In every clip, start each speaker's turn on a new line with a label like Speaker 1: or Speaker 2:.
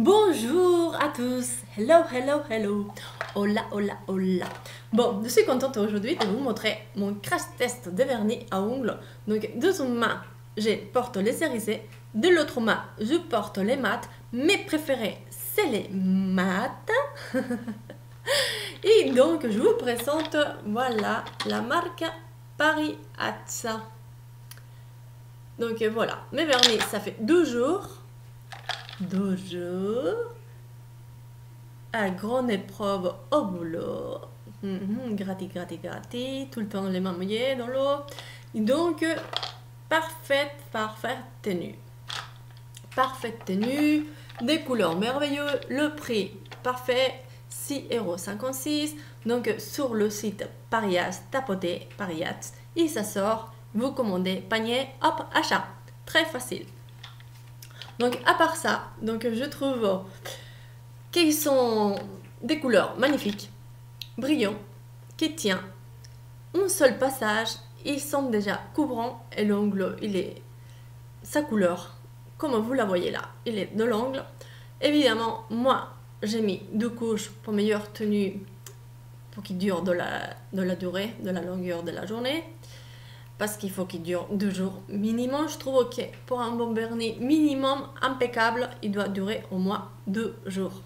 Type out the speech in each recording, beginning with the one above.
Speaker 1: Bonjour à tous, hello, hello, hello, hola, hola, hola. Bon, je suis contente aujourd'hui de vous montrer mon crash test de vernis à ongles. Donc, de une main, je porte les hérissés, de l'autre main, je porte les mats. Mes préférés, c'est les mats. Et donc, je vous présente, voilà, la marque Paris Hatsa. Donc, voilà, mes vernis, ça fait 2 jours. 2 jours. À grande épreuve au boulot. Gratis, gratis, gratis. Tout le temps les mains mouillées dans l'eau. Donc, parfaite tenue. Parfaite tenue. Des couleurs merveilleuses. Le prix parfait. 6,56 €. Donc, sur le site Parias, tapotez Parias. Et ça sort. Vous commandez panier, hop, achat. Très facile. Donc, à part ça, donc je trouve qui sont des couleurs magnifiques, brillants, qui tient un seul passage. Ils sont déjà couvrants et l'ongle, il est sa couleur, comme vous la voyez là, il est de l'ongle. Évidemment, moi, j'ai mis 2 couches pour meilleure tenue, pour qu'il dure de la durée, de la longueur de la journée. Parce qu'il faut qu'il dure 2 jours minimum. Je trouve que pour un bon vernis minimum impeccable, il doit durer au moins 2 jours.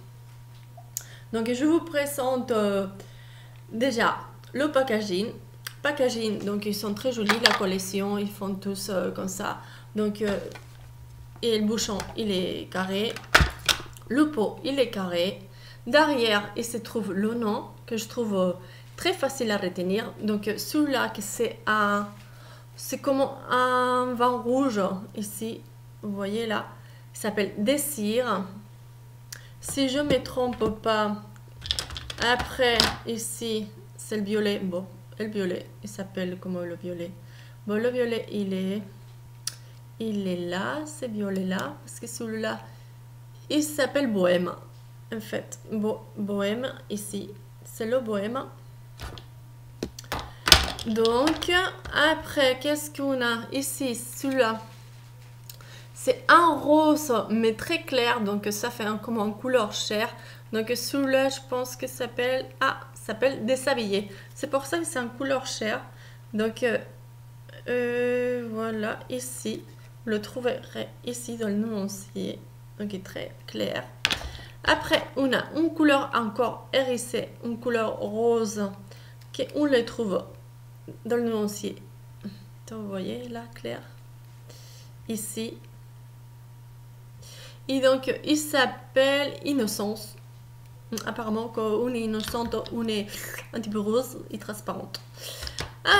Speaker 1: Donc, je vous présente déjà le packaging. Donc ils sont très jolis, la collection, ils font tous comme ça. Donc, et le bouchon, il est carré. Le pot, il est carré. Derrière, il se trouve le nom que je trouve très facile à retenir. Donc, celui-là, c'est comme un vin rouge ici. Vous voyez là, il s'appelle Désir. Si je ne me trompe pas, après ici, c'est le violet. Bon, le violet, il s'appelle comment le violet? Bon, le violet, il est là, ce violet-là, parce que celui-là, il s'appelle Bohème. En fait, Bohème, ici, c'est le Bohème. Donc, après, qu'est-ce qu'on a ici? Celui-là, c'est un rose, mais très clair, donc ça fait comme en couleur chair. Donc, celui-là, je pense que s'appelle Déshabillé. C'est pour ça que c'est en couleur chair. Donc, voilà, ici, vous le trouverez ici dans le nuancier. Donc, il est très clair. Après, on a une couleur encore hérissée, une couleur rose, qu'on le trouve dans le nuancier. Donc, vous voyez là, clair. Ici. Et donc, il s'appelle Innocence. Apparemment, qu'on est innocente, on est un petit peu rose et transparente.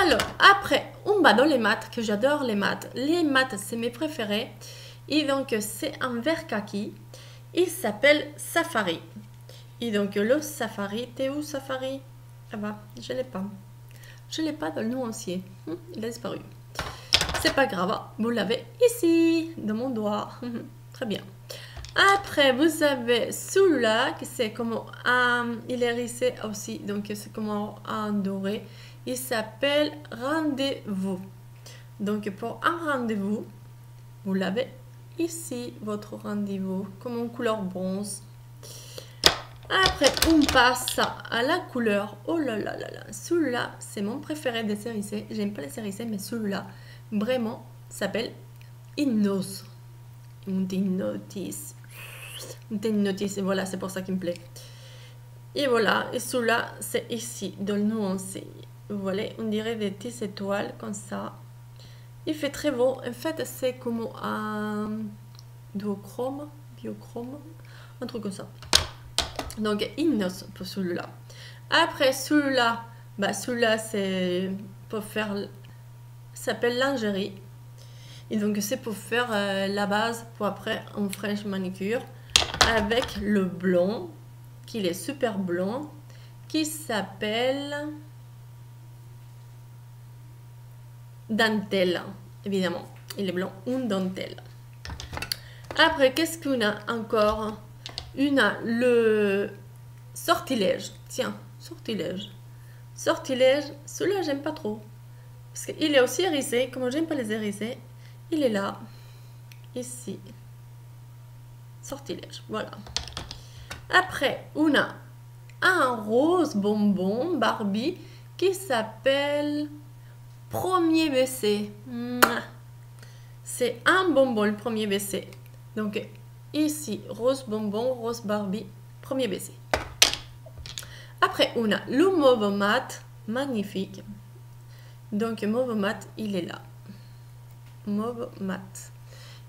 Speaker 1: Alors, après, on va dans les mats, que j'adore les mats. Les mats, c'est mes préférés. Et donc, c'est un vert kaki. Il s'appelle Safari. Et donc, le Safari, t'es où Safari? Ah bah, je ne l'ai pas. Je ne l'ai pas dans le nuancier. Il a disparu. C'est pas grave, vous l'avez ici, dans mon doigt. Très bien. Après, vous avez celui-là, qui c'est comme il est hérissé aussi, donc c'est comme un doré. Il s'appelle Rendez-vous. Donc, pour un rendez-vous, vous l'avez ici, votre rendez-vous, comme en couleur bronze. Après, on passe à la couleur. Oh là là là là, celui-là, c'est mon préféré des hérissés. J'aime pas les hérissés, mais celui-là, vraiment, s'appelle Innos. Une notice, et voilà, c'est pour ça qu'il me plaît. Et voilà, et celui-là, c'est ici, dans le nuancé. Vous voyez, on dirait des petites étoiles comme ça. Il fait très beau. En fait, c'est comme un biochrome, un truc comme ça. Donc, Innos pour celui-là. Après, celui-là, celui-là, c'est pour faire, s'appelle lingerie. Et donc, c'est pour faire la base pour après un fraîche manicure avec le blanc, qui est super blanc, qui s'appelle dentelle. Évidemment, il est blanc, une dentelle. Après, qu'est-ce qu'on a encore? On a le sortilège. Tiens, sortilège. Sortilège, celui-là, j'aime pas trop. Parce qu'il est aussi hérissé. Comme j'aime pas les hérissés, il est là, ici. sortilège. Voilà. Après, on a un rose bonbon Barbie qui s'appelle Premier baiser. C'est un bonbon, le premier baiser. Donc, ici, rose bonbon, rose Barbie, premier baiser. Après, on a le mauve mat, magnifique. Donc, mauve mat, il est là. Mauve mat.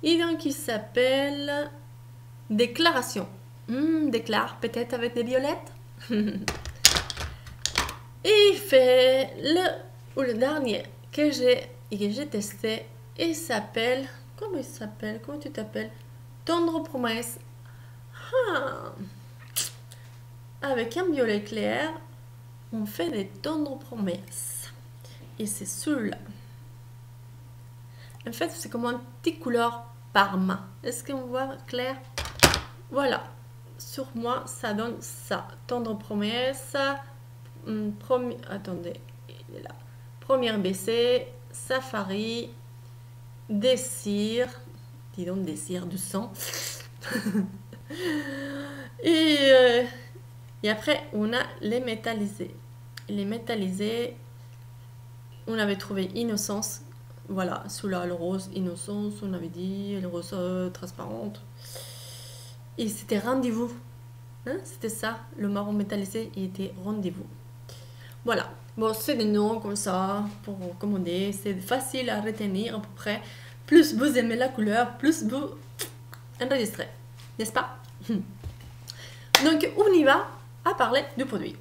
Speaker 1: Et donc, il s'appelle Déclaration. Déclare, peut-être avec des violettes. Et il fait le dernier que j'ai testé. Il s'appelle, comment il s'appelle? Comment tu t'appelles? Tendre promesse. Avec un violet clair, on fait des tendres promesses. Et c'est celui-là. En fait, c'est comme un petit couleur parma. Est-ce qu'on voit clair? Voilà. Sur moi, ça donne ça. Tendre promesse. Attendez, il est là. Première baiser, safari, désir. Dis donc, désir du sang. Et après, on a les métallisés. Les métallisés, on avait trouvé innocence. Voilà, celui-là, le rose innocence, on avait dit, le rose transparente. Et c'était rendez-vous. Hein, c'était ça, le marron métallisé, il était rendez-vous. Voilà. Bon, c'est des noms comme ça pour commander. C'est facile à retenir à peu près. Plus vous aimez la couleur, plus vous enregistrez. N'est-ce pas? Donc, on y va à parler du produit.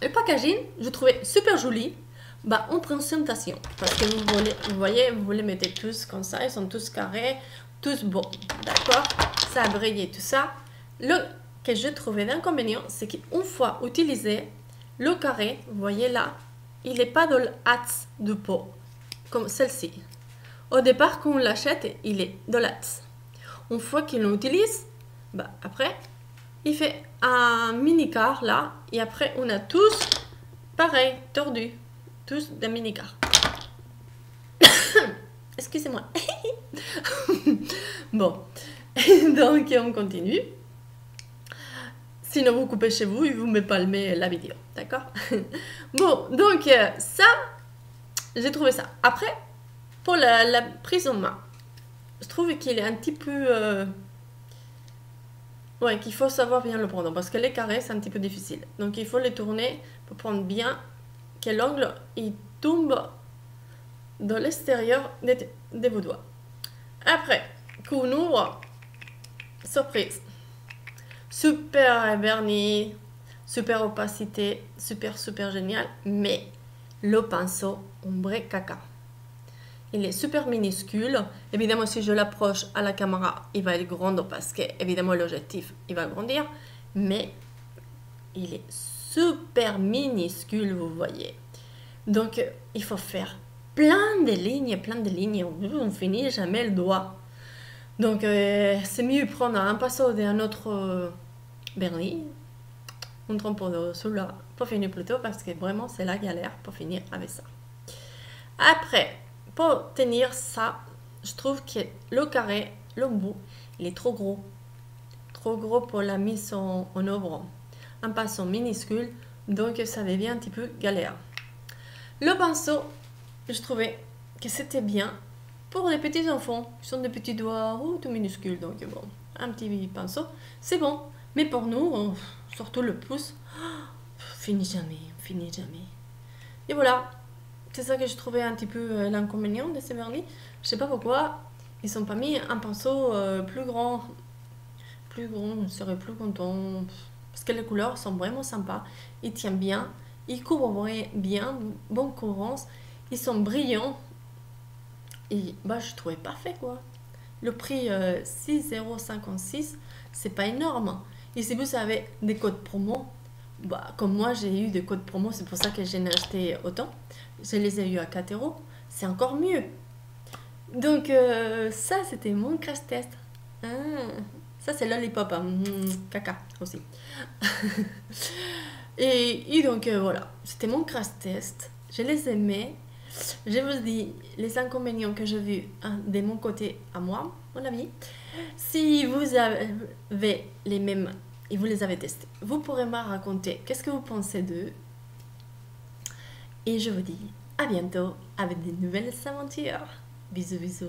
Speaker 1: Le packaging, je trouvais super joli. Bah, en présentation. Parce que vous voyez, vous les mettez tous comme ça. Ils sont tous carrés, tous beaux. D'accord? Ça a brillé, tout ça. Le que je trouvais d'inconvénient, c'est qu'une fois utilisé, le carré, vous voyez là, il n'est pas dans l'axe du pot, comme celle-ci. Au départ, quand on l'achète, il est dans l'axe. Une fois qu'on l'utilise, bah, après, il fait un mini quart là, et après, on a tous pareil, tordus, tous des mini quarts. Excusez-moi. Bon, donc on continue. Sinon, vous coupez chez vous et vous me palmez la vidéo. D'accord? Bon, donc ça, j'ai trouvé ça. Après, pour la prise en main, je trouve qu'il est un petit peu... ouais, qu'il faut savoir bien le prendre. Parce que les carrés, c'est un petit peu difficile. Donc, il faut les tourner pour prendre bien que l'angle, il tombe dans l'extérieur de vos doigts. Après, qu'on ouvre, surprise. Super vernis, super opacité, super génial, mais le pinceau ombre caca. Il est super minuscule. Évidemment, si je l'approche à la caméra, il va être grand parce que, évidemment, l'objectif, il va grandir, mais il est super minuscule, vous voyez. Donc, il faut faire plein de lignes, on finit jamais le doigt. Donc, c'est mieux prendre un pinceau d'un autre vernis, un trempon de celui-là pour finir plus tôt parce que vraiment c'est la galère pour finir avec ça. Après, pour tenir ça, je trouve que le carré, le bout, il est trop gros pour la mise en œuvre. Un pinceau minuscule, donc ça devient un petit peu galère. Le pinceau, je trouvais que c'était bien pour les petits enfants qui sont des petits doigts tout minuscules, donc bon, un petit pinceau, c'est bon. Mais pour nous, surtout le pouce, finit jamais. Et voilà, c'est ça que je trouvais un petit peu l'inconvénient de ces vernis. Je sais pas pourquoi ils sont pas mis un pinceau plus grand, je serais plus content. Parce que les couleurs sont vraiment sympas, ils tiennent bien, ils couvrent bien, bonne couvrance, ils sont brillants. Et bah, je trouvais parfait quoi. Le prix 6,56 €, c'est pas énorme. Et si vous avez des codes promo, bah, comme moi j'ai eu des codes promo, c'est pour ça que j'en ai acheté autant. Je les ai eu à 4 €, c'est encore mieux. Donc ça c'était mon crash test. Ça c'est lollipop, caca aussi. et donc voilà, c'était mon crash test. Je les aimais. Je vous dis les inconvénients que j'ai vus de mon côté à moi, mon avis. Si vous avez les mêmes et vous les avez testés, vous pourrez me raconter qu'est-ce que vous pensez d'eux. Et je vous dis à bientôt avec de nouvelles aventures. Bisous, bisous.